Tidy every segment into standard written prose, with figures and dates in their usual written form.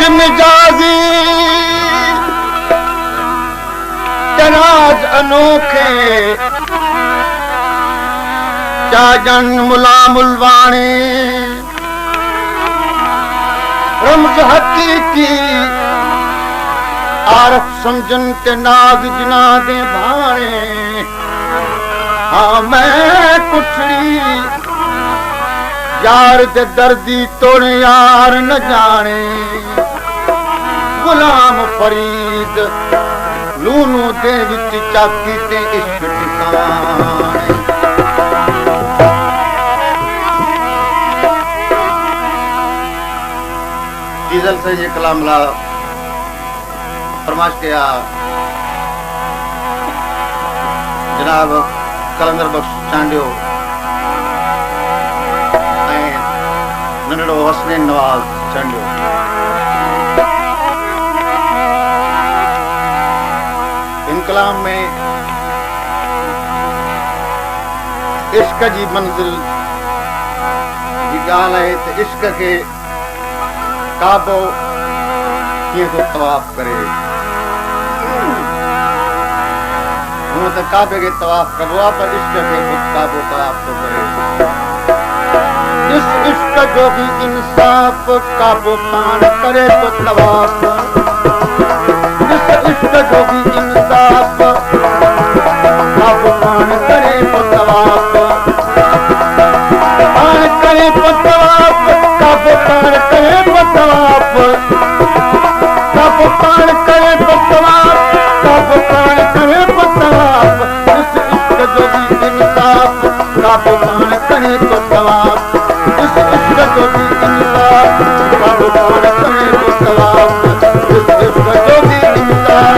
मिजाजी तनाज अनोखे चाजन मुला मुलवाणे रमज हकीकी आरफ समझन के नाग जिना दे भाणे हाँ मैं कुठड़ी यार दे दर्दी तोड़े यार न जाने गुलाम फरीद लूनू दे विच चाकी ते इश्क ठिकाने डीजल से ये कलाम ला फरमाश किया जनाब कलंदर बख्श चांडियो नंढड़ो हसनैन नवाज चांडियो इन कलाम में इश्क जी मंजिल जी ॻाल्हि आहे त इश्क के काबो कीअं थो तवाफ़ करे हूअं त काबे खे तवाफ़ कबो आहे पर इश्क खे काबो तवाफ़ थो करे जिस इश्क जो भी इंसाफ काबो पान करे तो तवाफ़ जिस इश्क जो भी इंसाफ काबो पान करे तो तवाफ़ पान करे तो तवाफ़ काबो पान करे तो तवाफ़ काबो पान करे तो तवाफ़ काबो पान करे तो तवाफ़ जिस इश्क जो भी इंसाफ काबो पान करे तो तवाफ़ जिस इश्क जो भी इंसाफ काबो पान करे तो तवाफ़ जिस इश्क जो भी इंसाफ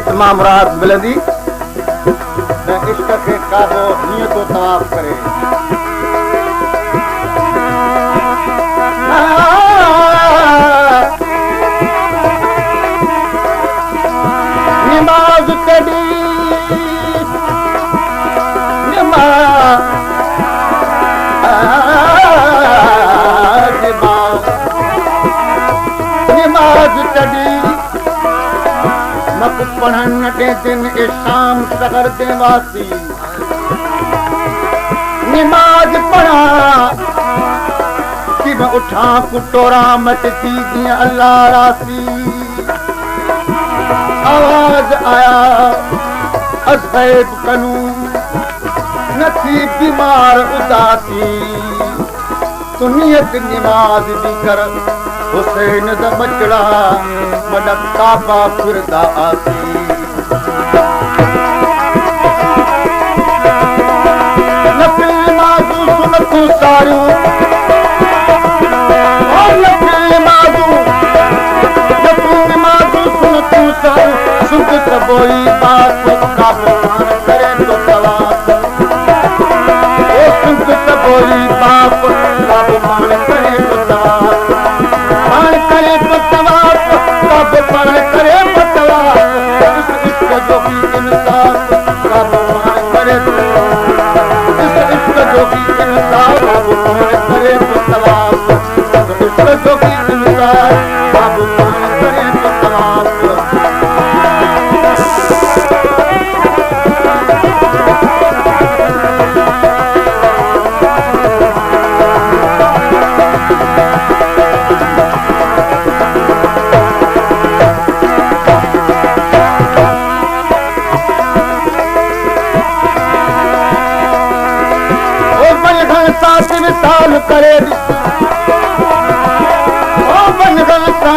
तमाम रात मिलंदी त इश्क खे काबो हीअं थो तवाफ़ करे निमाज़ कॾी निमाज़ कॾी मक पढ़न के दिन ए शाम सगर दे वासी नमाज पढ़ा कि मैं उठा कुटोरा मट की अल्लाह रासी आवाज आया अज़ैब कनू नथी बीमार उदासी सुनियत नमाज दी कर हुसैन दा बचड़ा वॾा काबा फिरदा आसी नफ़िल नमाज़ू सुनतूं सारियूं नफ़िल नमाज़ू सुनतूं सारियूं सुख सबोई बात काबो पान करे तो तवाफ़ ओ सुख सबोई बाप काबो पान करे तो तवाफ़ पान करे तो तवाफ़ काबो पान करे तो तवाफ़ जिस इश्क जो भी इंसाफ काबो पान करे तो जिस इश्क जो भी इंसाफ काबो पान करे तो तवाफ़ जिस इश्क जो भी इंसाफ काबो पान करे तो तवाफ़ मिसाल करे ओ बनगल सा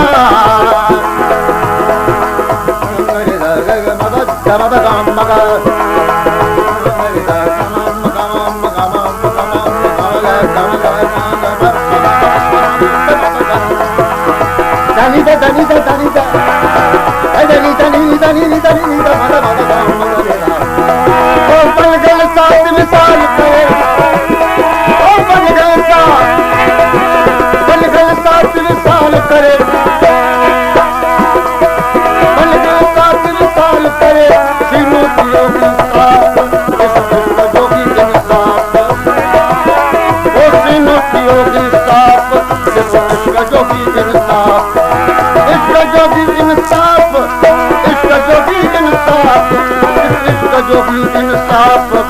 Danida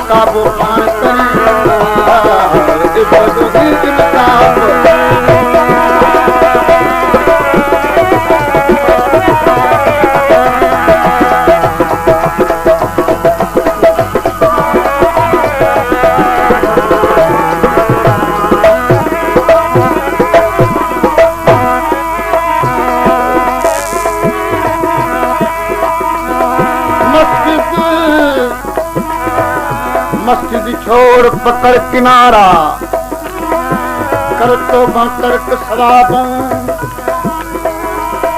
काबू पान मस्जिद छोड़ पकड़ किनारा कर तो तर्क सवाबों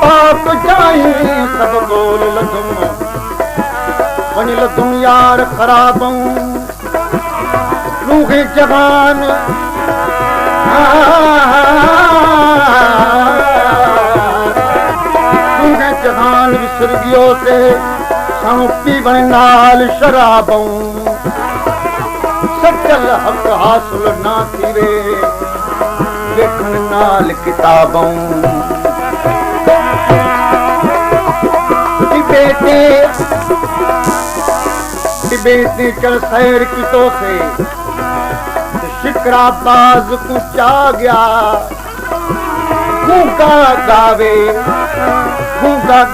पाक जाए सब गोल लदुम बन लदुम यार खराबों रूहे जवान रूहे जवान विसर्गियों से सौंपी बन नाल शराबों सचल हक हासिल ना थीवे देखण नाल किताबों बेटे चल सैर कितो से शिकरा बाज कुचा गया गूंगा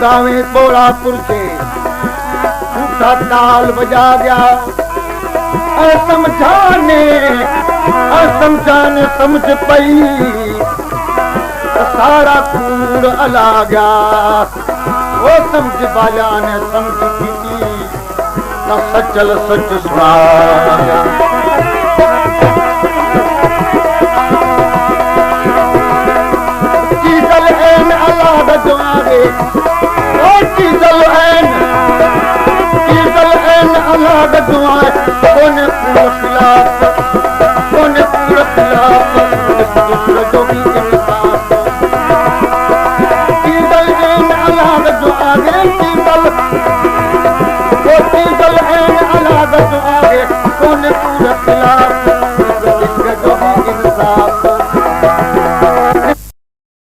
गावे बोला पुरजे झूठा ताल बजा गया समझाने समझ पई सारा कूड़ अला गया वो समझ बाला ने समझ की न सचल सच सुना चीजल ऐन अल्लाह दुआरे ओ चीजल ऐन अल्लाह दुआरे कोने पूरा खिलाफ कोने पूरा खिलाफ जो भी